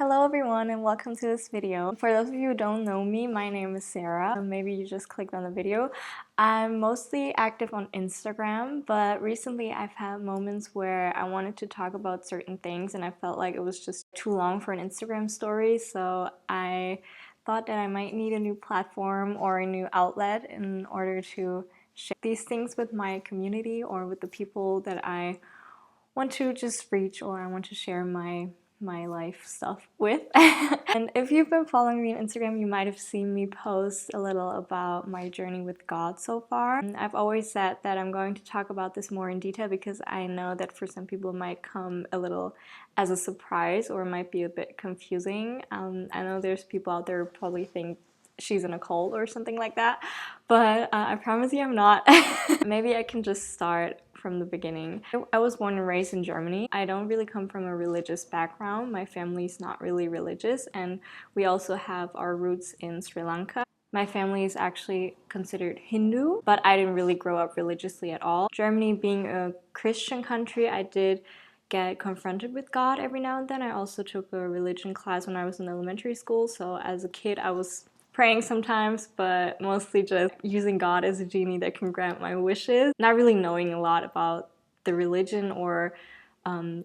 Hello everyone and welcome to this video. For those of you who don't know me, my name is Sarah. Maybe you just clicked on the video. I'm mostly active on Instagram, but recently I've had moments where I wanted to talk about certain things and I felt like it was just too long for an Instagram story, so I thought that I might need a new platform or a new outlet in order to share these things with my community or with the people that I want to just reach or I want to share my life stuff with. And if you've been following me on Instagram, you might have seen me post a little about my journey with God so far. And I've always said that I'm going to talk about this more in detail because I know that for some people it might come a little as a surprise or it might be a bit confusing. I know there's people out there who probably think she's in a cult or something like that, but I promise you I'm not. Maybe I can just start from the beginning. I was born and raised in Germany. I don't really come from a religious background. My family's not really religious, and we also have our roots in Sri Lanka. My family is actually considered Hindu, but I didn't really grow up religiously at all. Germany being a Christian country, I did get confronted with God every now and then. I also took a religion class when I was in elementary school, so as a kid I was praying sometimes, but mostly just using God as a genie that can grant my wishes. Not really knowing a lot about the religion or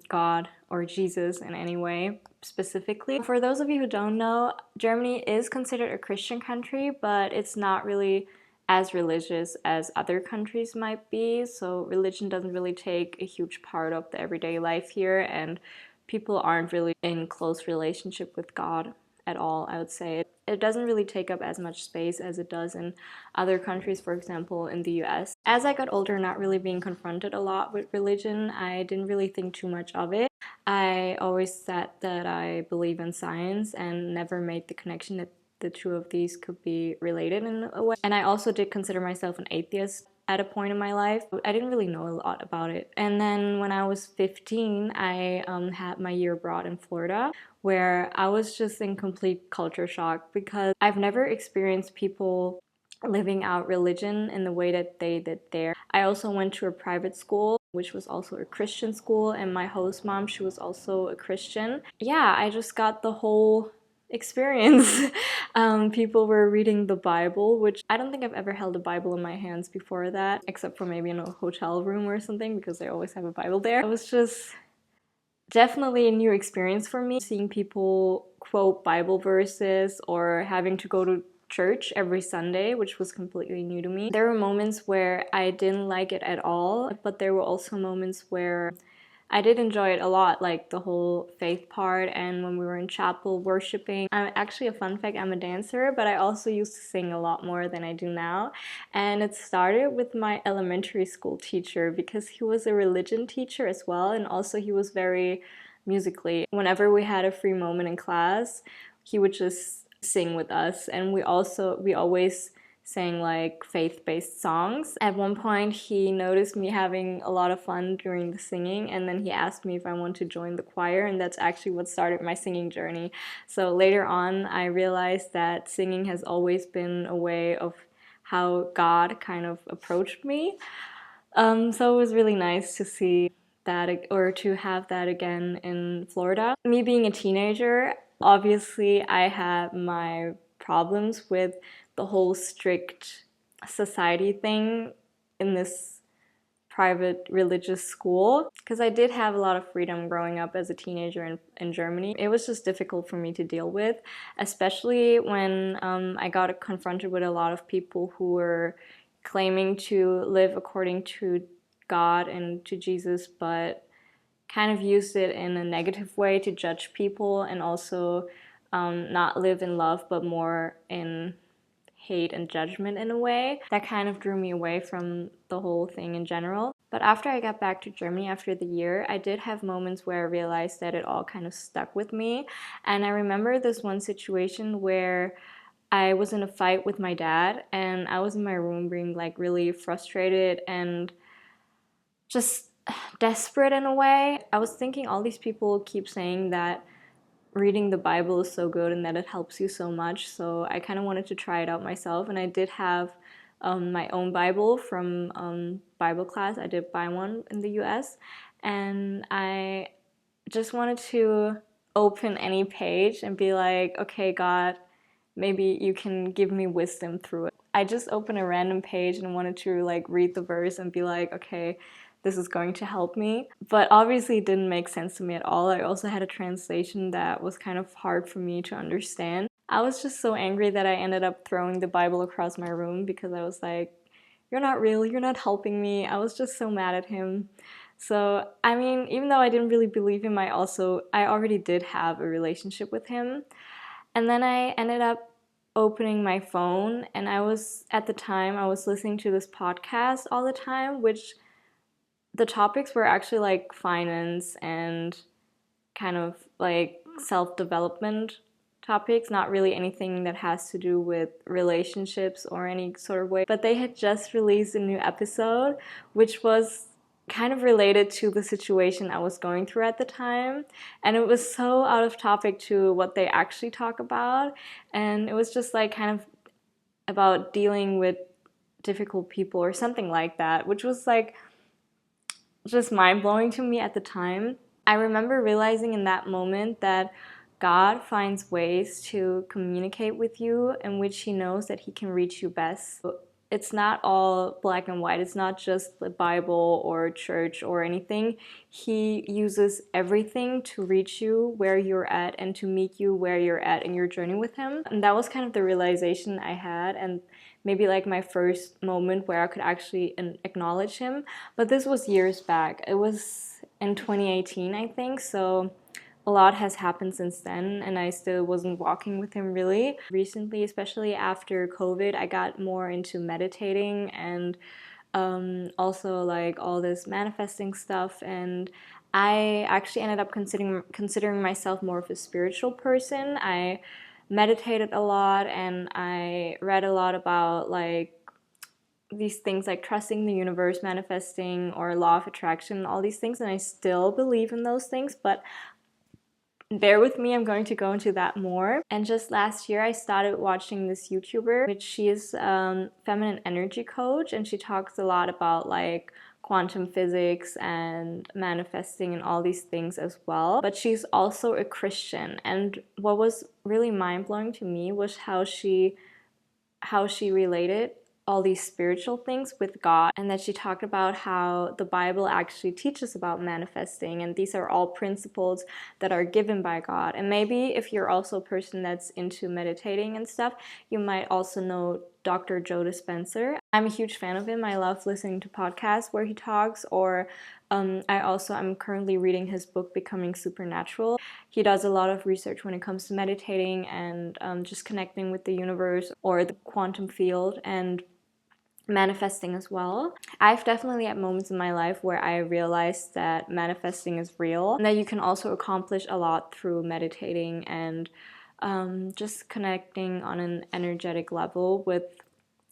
God or Jesus in any way specifically. For those of you who don't know, Germany is considered a Christian country, but it's not really as religious as other countries might be. So religion doesn't really take a huge part of the everyday life here, and people aren't really in close relationship with God at all, I would say. It doesn't really take up as much space as it does in other countries, for example, in the US. As I got older, not really being confronted a lot with religion, I didn't really think too much of it. I always said that I believe in science and never made the connection that the two of these could be related in a way. And I also did consider myself an atheist at a point in my life. I didn't really know a lot about it. And then when I was 15, I had my year abroad in Florida, where I was just in complete culture shock because I've never experienced people living out religion in the way that they did there. I also went to a private school, which was also a Christian school, and my host mom, she was also a Christian. Yeah, I just got the whole experience. People were reading the Bible, which I don't think I've ever held a Bible in my hands before that, except for maybe in a hotel room or something, because they always have a Bible there. It was just definitely a new experience for me, seeing people quote Bible verses or having to go to church every Sunday, which was completely new to me. There were moments where I didn't like it at all, but there were also moments where I did enjoy it a lot, like the whole faith part and when we were in chapel worshiping. I'm actually, a fun fact, I'm a dancer, but I also used to sing a lot more than I do now. And it started with my elementary school teacher because he was a religion teacher as well, and also he was very musically. Whenever we had a free moment in class, he would just sing with us, and we always sang like faith-based songs. At one point, he noticed me having a lot of fun during the singing, and then he asked me if I want to join the choir, and that's actually what started my singing journey. So later on, I realized that singing has always been a way of how God kind of approached me. So it was really nice to see that, or to have that again in Florida. Me being a teenager, obviously I had my problems with the whole strict society thing in this private religious school, because I did have a lot of freedom growing up as a teenager in Germany. It was just difficult for me to deal with, especially when I got confronted with a lot of people who were claiming to live according to God and to Jesus, but kind of used it in a negative way to judge people and also not live in love but more in hate and judgment in a way. That kind of drew me away from the whole thing in general. But after I got back to Germany after the year, I did have moments where I realized that it all kind of stuck with me. And I remember this one situation where I was in a fight with my dad and I was in my room being like really frustrated and just desperate in a way. I was thinking all these people keep saying that reading the Bible is so good and that it helps you so much, so I kind of wanted to try it out myself, and I did have my own Bible from Bible class. I did buy one in the US, and I just wanted to open any page and be like, okay, God, maybe you can give me wisdom through it. I just opened a random page and wanted to like read the verse and be like, okay, this is going to help me. But obviously it didn't make sense to me at all. I also had a translation that was kind of hard for me to understand. I was just so angry that I ended up throwing the Bible across my room because I was like, you're not real, you're not helping me. I was just so mad at him. So, I mean, even though I didn't really believe him, I already did have a relationship with him. And then I ended up opening my phone, and at the time, I was listening to this podcast all the time, which the topics were actually like finance and kind of like self-development topics, not really anything that has to do with relationships or any sort of way. But they had just released a new episode, which was kind of related to the situation I was going through at the time. And it was so out of topic to what they actually talk about. And it was just like kind of about dealing with difficult people or something like that, which was like just mind-blowing to me at the time. I remember realizing in that moment that God finds ways to communicate with you in which He knows that He can reach you best. It's not all black and white. It's not just the Bible or church or anything. He uses everything to reach you where you're at and to meet you where you're at in your journey with Him. And that was kind of the realization I had, and maybe like my first moment where I could actually acknowledge Him. But this was years back. It was in 2018, I think. So a lot has happened since then, and I still wasn't walking with Him really. Recently, especially after COVID, I got more into meditating and also like all this manifesting stuff, and I actually ended up considering myself more of a spiritual person. I meditated a lot and I read a lot about like these things like trusting the universe, manifesting, or law of attraction, all these things, and I still believe in those things, but bear with me, I'm going to go into that more. And just last year I started watching this YouTuber, which she is feminine energy coach, and she talks a lot about like quantum physics and manifesting and all these things as well. But she's also a Christian, and what was really mind-blowing to me was how she related all these spiritual things with God, and that she talked about how the Bible actually teaches about manifesting, and these are all principles that are given by God. And maybe if you're also a person that's into meditating and stuff, you might also know Dr. Joe Dispenza. I'm a huge fan of him. I love listening to podcasts where he talks, or I'm currently reading his book, Becoming Supernatural. He does a lot of research when it comes to meditating and just connecting with the universe or the quantum field and manifesting as well. I've definitely had moments in my life where I realized that manifesting is real and that you can also accomplish a lot through meditating and just connecting on an energetic level with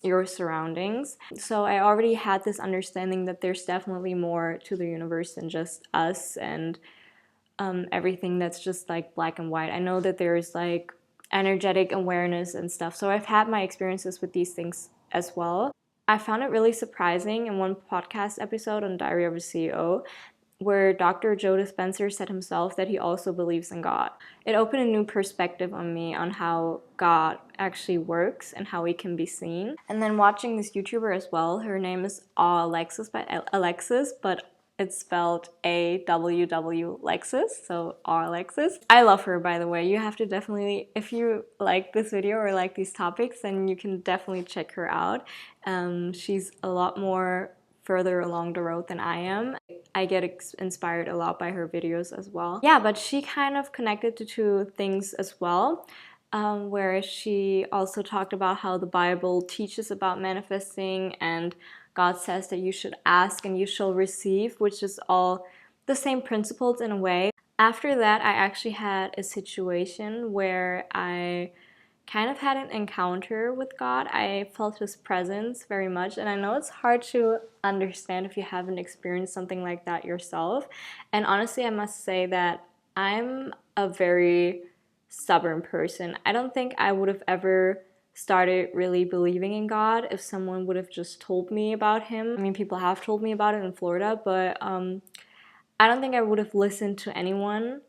your surroundings. So I already had this understanding that there's definitely more to the universe than just us and everything that's just like black and white. I know that there's like energetic awareness and stuff. So I've had my experiences with these things as well. I found it really surprising in one podcast episode on Diary of a CEO where Dr. Joe Dispenza said himself that he also believes in God. It opened a new perspective on me on how God actually works and how he can be seen. And then watching this YouTuber as well, her name is Alexis, but it's spelled AWW Lexus, so Alexis. I love her, by the way. You have to definitely, if you like this video or like these topics, then you can definitely check her out. She's a lot more further along the road than I am. I get inspired a lot by her videos as well. Yeah, but she kind of connected the two things as well, where she also talked about how the Bible teaches about manifesting, and God says that you should ask and you shall receive, which is all the same principles in a way. After that, I actually had a situation where I kind of had an encounter with God. I felt His presence very much, and I know it's hard to understand if you haven't experienced something like that yourself. And honestly, I must say that I'm a very stubborn person. I don't think I would have ever started really believing in God if someone would have just told me about Him. I mean, people have told me about it in Florida, but I don't think I would have listened to anyone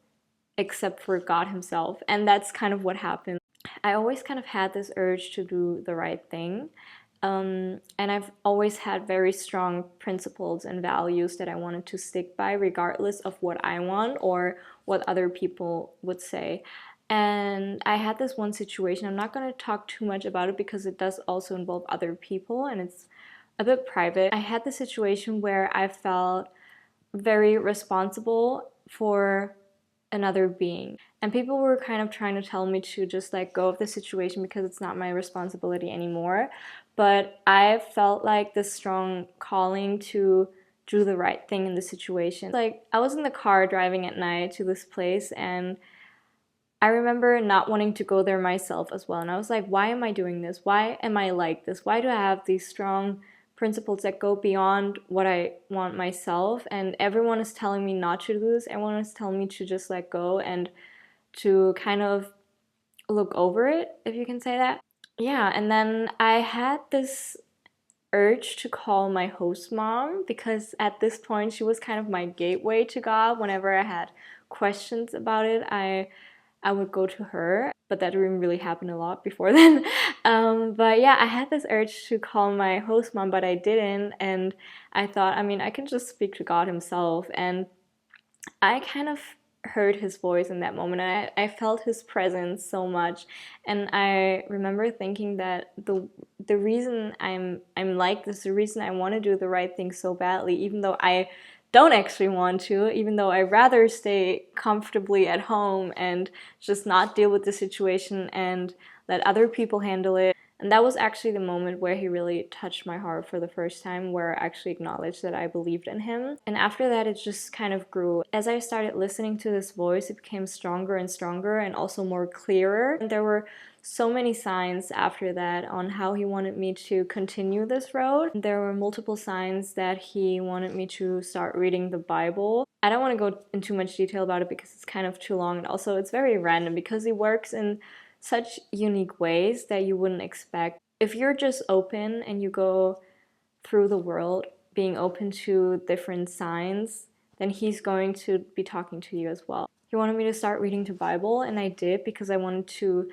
except for God himself. And that's kind of what happened. I always kind of had this urge to do the right thing. And I've always had very strong principles and values that I wanted to stick by, regardless of what I want or what other people would say. And I had this one situation. I'm not going to talk too much about it because it does also involve other people and it's a bit private. I had the situation where I felt very responsible for another being. And people were kind of trying to tell me to just let go of the situation because it's not my responsibility anymore. But I felt like this strong calling to do the right thing in the situation. Like, I was in the car driving at night to this place, and I remember not wanting to go there myself as well. And I was like, why am I doing this? Why am I like this? Why do I have these strong principles that go beyond what I want myself? And everyone is telling me not to do this. Everyone is telling me to just let go and to kind of look over it, if you can say that. Yeah, and then I had this urge to call my host mom because at this point she was kind of my gateway to God. Whenever I had questions about it, I would go to her, but that didn't really happen a lot before then. But yeah, I had this urge to call my host mom, but I didn't. And I thought, I mean, I can just speak to God himself. And I kind of heard his voice in that moment, and I felt his presence so much. And I remember thinking that the reason I'm like this, the reason I want to do the right thing so badly, even though I don't actually want to, even though I'd rather stay comfortably at home and just not deal with the situation and let other people handle it. And that was actually the moment where he really touched my heart for the first time, where I actually acknowledged that I believed in him. And after that, it just kind of grew. As I started listening to this voice, it became stronger and stronger and also more clearer. And there were so many signs after that on how he wanted me to continue this road. There were multiple signs that he wanted me to start reading the Bible. I don't want to go into much detail about it because it's kind of too long, and also it's very random because he works in such unique ways that you wouldn't expect. If you're just open and you go through the world being open to different signs, then he's going to be talking to you as well. He wanted me to start reading the Bible, and I did because I wanted to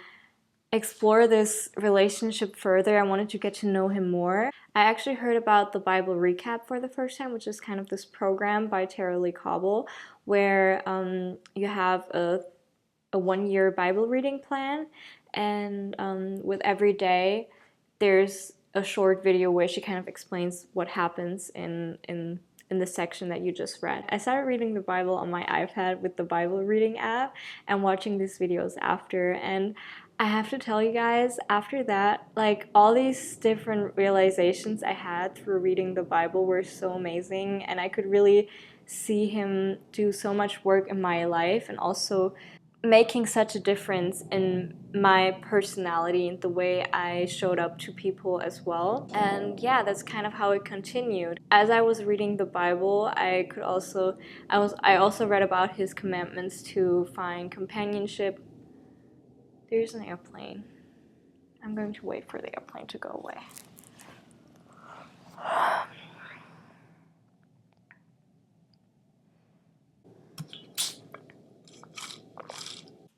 explore this relationship further. I wanted to get to know him more. I actually heard about the Bible Recap for the first time, which is kind of this program by Tara Lee Cobble where you have a 1-year Bible reading plan, and with every day there's a short video where she kind of explains what happens in the section that you just read. I started reading the Bible on my iPad with the Bible reading app and watching these videos after, and I have to tell you guys, after that, like, all these different realizations I had through reading the Bible were so amazing, and I could really see him do so much work in my life and also making such a difference in my personality and the way I showed up to people as well. And yeah, that's kind of how it continued. As I was reading the Bible, I also read about his commandments to find companionship. There's an airplane. I'm going to wait for the airplane to go away.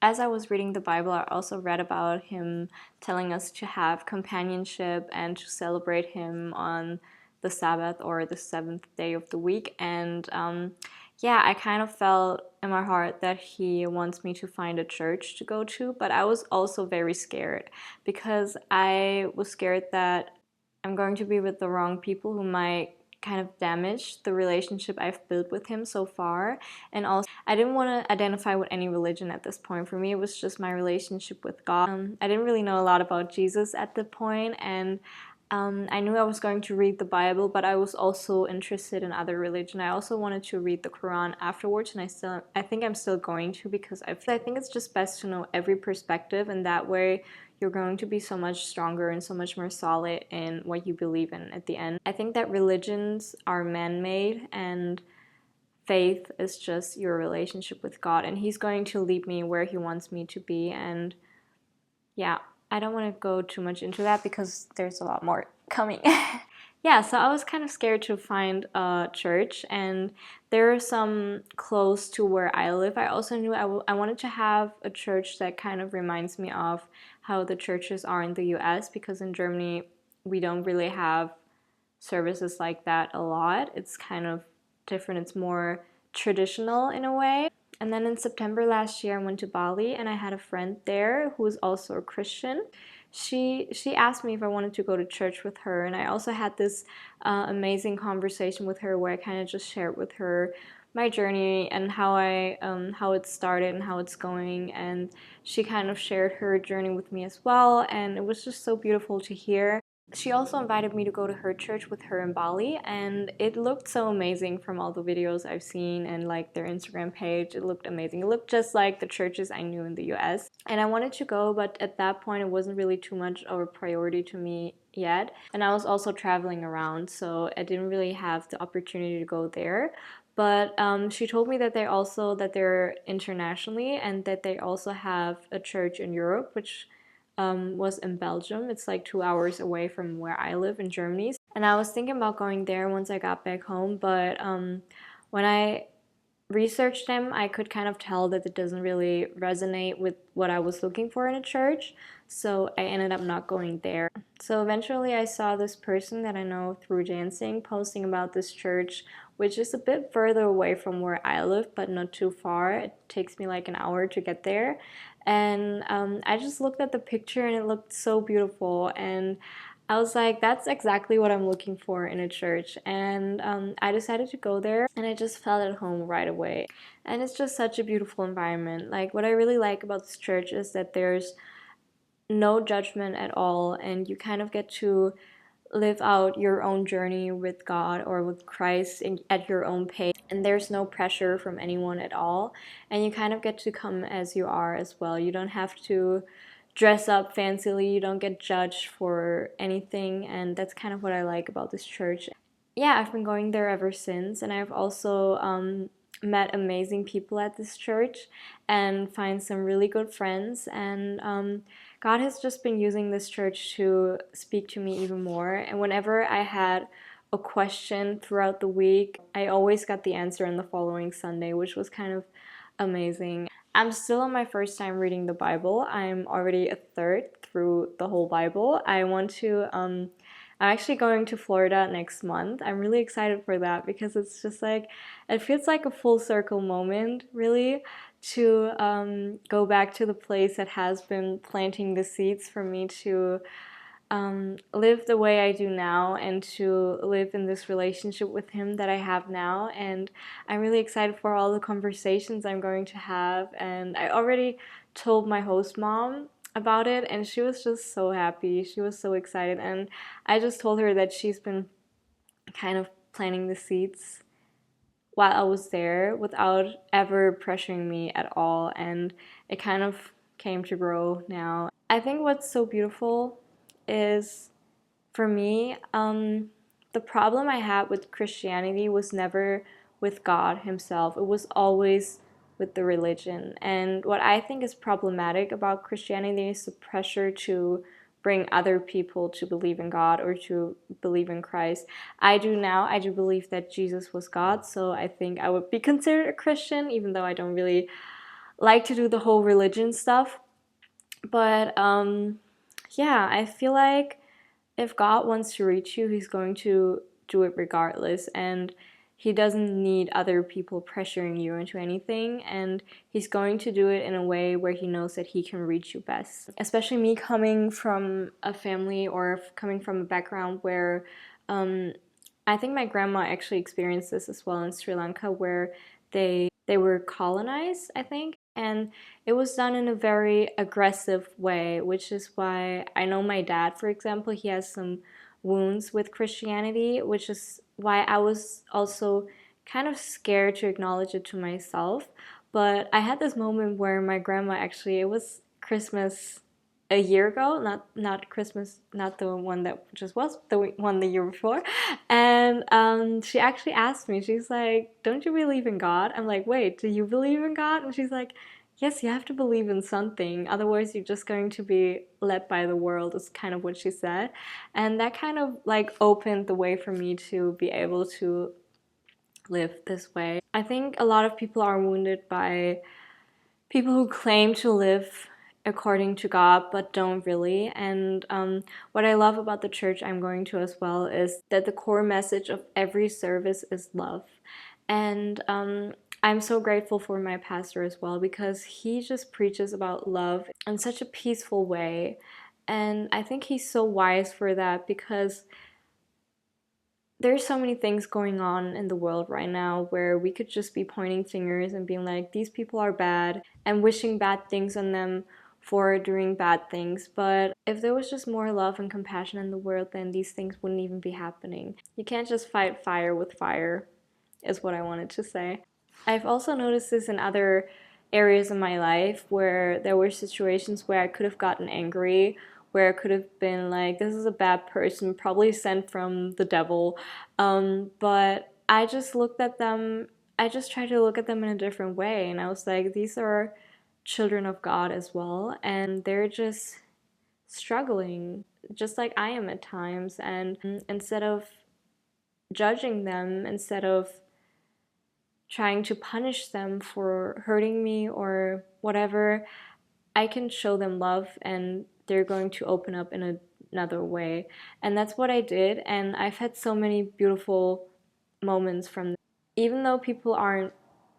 As I was reading the Bible, I also read about him telling us to have companionship and to celebrate him on the Sabbath or the 7th day of the week. And yeah, I kind of felt in my heart that he wants me to find a church to go to, but I was also very scared because I was scared that I'm going to be with the wrong people who might kind of damage the relationship I've built with him so far. And also, I didn't want to identify with any religion at this point. For me, it was just my relationship with God. I didn't really know a lot about Jesus at the point, and I knew I was going to read the Bible, but I was also interested in other religion. I also wanted to read the Quran afterwards, and I think I'm still going to, because I think it's just best to know every perspective, and that way you're going to be so much stronger and so much more solid in what you believe in at the end. I think that religions are man-made, and faith is just your relationship with God, and he's going to lead me where he wants me to be. And yeah, I don't want to go too much into that because there's a lot more coming. Yeah, so I was kind of scared to find a church, and there are some close to where I live. I also knew I wanted to have a church that kind of reminds me of how the churches are in the US, because in Germany we don't really have services like that a lot. It's kind of different, it's more traditional in a way. And then in September last year, I went to Bali, and I had a friend there who is also a Christian. She asked me if I wanted to go to church with her, and I also had this amazing conversation with her where I kind of just shared with her my journey and how it started and how it's going, and she kind of shared her journey with me as well, and it was just so beautiful to hear. She also invited me to go to her church with her in Bali, and it looked so amazing from all the videos I've seen and like their Instagram page. It looked amazing. It looked just like the churches I knew in the US. And I wanted to go, but at that point it wasn't really too much of a priority to me yet. And I was also traveling around, so I didn't really have the opportunity to go there. But she told me that they're internationally, and that they also have a church in Europe, which was in Belgium. It's like 2 hours away from where I live in Germany. And I was thinking about going there once I got back home, but when I researched them, I could kind of tell that it doesn't really resonate with what I was looking for in a church. So I ended up not going there. So eventually I saw this person that I know through dancing posting about this church, which is a bit further away from where I live, but not too far. It takes me like an hour to get there. And I just looked at the picture, and it looked so beautiful. And I was like, that's exactly what I'm looking for in a church. And I decided to go there, and I just felt at home right away. And it's just such a beautiful environment. Like, what I really like about this church is that there's no judgment at all, and you kind of get to live out your own journey with God or with Christ at your own pace. And there's no pressure from anyone at all. And you kind of get to come as you are as well. You don't have to dress up fancily, you don't get judged for anything. And that's kind of what I like about this church. Yeah, I've been going there ever since. And I've also met amazing people at this church and find some really good friends. And God has just been using this church to speak to me even more. And whenever I had a question throughout the week, I always got the answer on the following Sunday, which was kind of amazing. I'm still on my first time reading the Bible. I'm already a third through the whole Bible. I'm actually going to Florida next month. I'm really excited for that because it's just like, it feels like a full circle moment, really, to go back to the place that has been planting the seeds for me to live the way I do now and to live in this relationship with Him that I have now. And I'm really excited for all the conversations I'm going to have. And I already told my host mom about it, and she was just so happy. She was so excited. And I just told her that she's been kind of planting the seeds while I was there without ever pressuring me at all. And it kind of came to grow now. I think what's so beautiful is, for me, the problem I had with Christianity was never with God Himself. It was always with the religion. And what I think is problematic about Christianity is the pressure to bring other people to believe in God or to believe in Christ. I do now. I do believe that Jesus was God, so I think I would be considered a Christian, even though I don't really like to do the whole religion stuff. But yeah, I feel like if God wants to reach you, He's going to do it regardless. And He doesn't need other people pressuring you into anything. And He's going to do it in a way where He knows that He can reach you best. Especially me coming from a family or coming from a background where I think my grandma actually experienced this as well in Sri Lanka, where they were colonized, I think, and it was done in a very aggressive way, which is why I know my dad, for example, he has some wounds with Christianity, which is why I was also kind of scared to acknowledge it to myself. But I had this moment where my grandma actually, it was Christmas a year ago, not Christmas, not the one that just was, the one the year before. And she actually asked me, she's like, don't you believe in God? I'm like, wait, do you believe in God? And she's like, yes, you have to believe in something, otherwise you're just going to be led by the world, is kind of what she said. And that kind of like opened the way for me to be able to live this way. I think a lot of people are wounded by people who claim to live according to God but don't really. And what I love about the church I'm going to as well is that the core message of every service is love. And I'm so grateful for my pastor as well, because he just preaches about love in such a peaceful way. And I think he's so wise for that, because there's so many things going on in the world right now where we could just be pointing fingers and being like, these people are bad, and wishing bad things on them for doing bad things. But if there was just more love and compassion in the world, then these things wouldn't even be happening. You can't just fight fire with fire, is what I wanted to say. I've also noticed this in other areas of my life where there were situations where I could have gotten angry, where I could have been like, this is a bad person, probably sent from the devil. But I just looked at them, I just tried to look at them in a different way. And I was like, these are children of God as well. And they're just struggling, just like I am at times. And instead of judging them, instead of trying to punish them for hurting me or whatever, I can show them love and they're going to open up in another way. And that's what I did. And I've had so many beautiful moments from that. Even though people aren't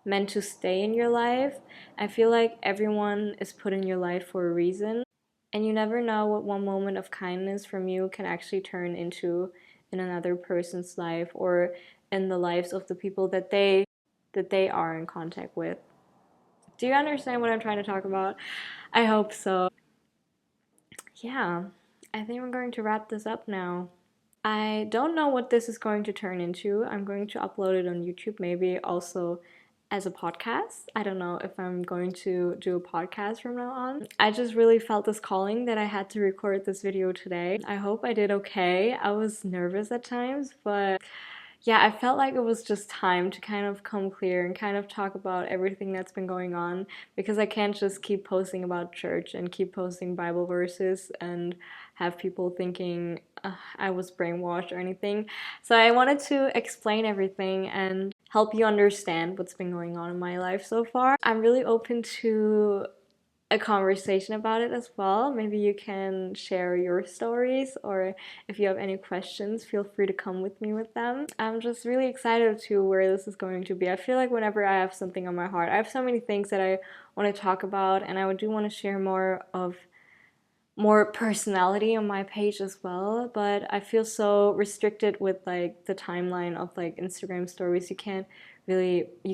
meant to stay in your life, I feel like everyone is put in your life for a reason. And you never know what one moment of kindness from you can actually turn into in another person's life, or in the lives of the people that they are in contact with. Do you understand what I'm trying to talk about? I hope so. Yeah, I think we're going to wrap this up now. I don't know what this is going to turn into. I'm going to upload it on YouTube, maybe also as a podcast. I don't know if I'm going to do a podcast from now on. I just really felt this calling that I had to record this video today. I hope I did okay. I was nervous at times, but yeah, I felt like it was just time to kind of come clear and kind of talk about everything that's been going on, because I can't just keep posting about church and keep posting Bible verses and have people thinking I was brainwashed or anything. So I wanted to explain everything and help you understand what's been going on in my life so far. I'm really open to a conversation about it as well. Maybe you can share your stories, or if you have any questions, feel free to come with me with them. I'm just really excited to where this is going to be. I feel like whenever I have something on my heart, I have so many things that I want to talk about, and I do want to share more personality on my page as well. But I feel so restricted with like the timeline of like Instagram stories. You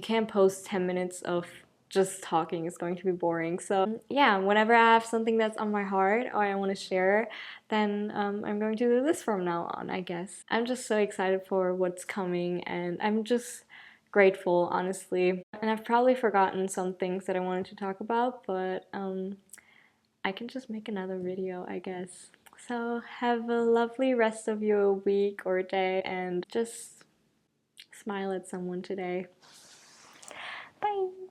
can't post 10 minutes of just talking. It's going to be boring. So yeah, whenever I have something that's on my heart or I want to share, then I'm going to do this from now on, I guess. I'm just so excited for what's coming, and I'm just grateful, honestly. And I've probably forgotten some things that I wanted to talk about, but I can just make another video, I guess. So have a lovely rest of your week or day, and just smile at someone today. Bye!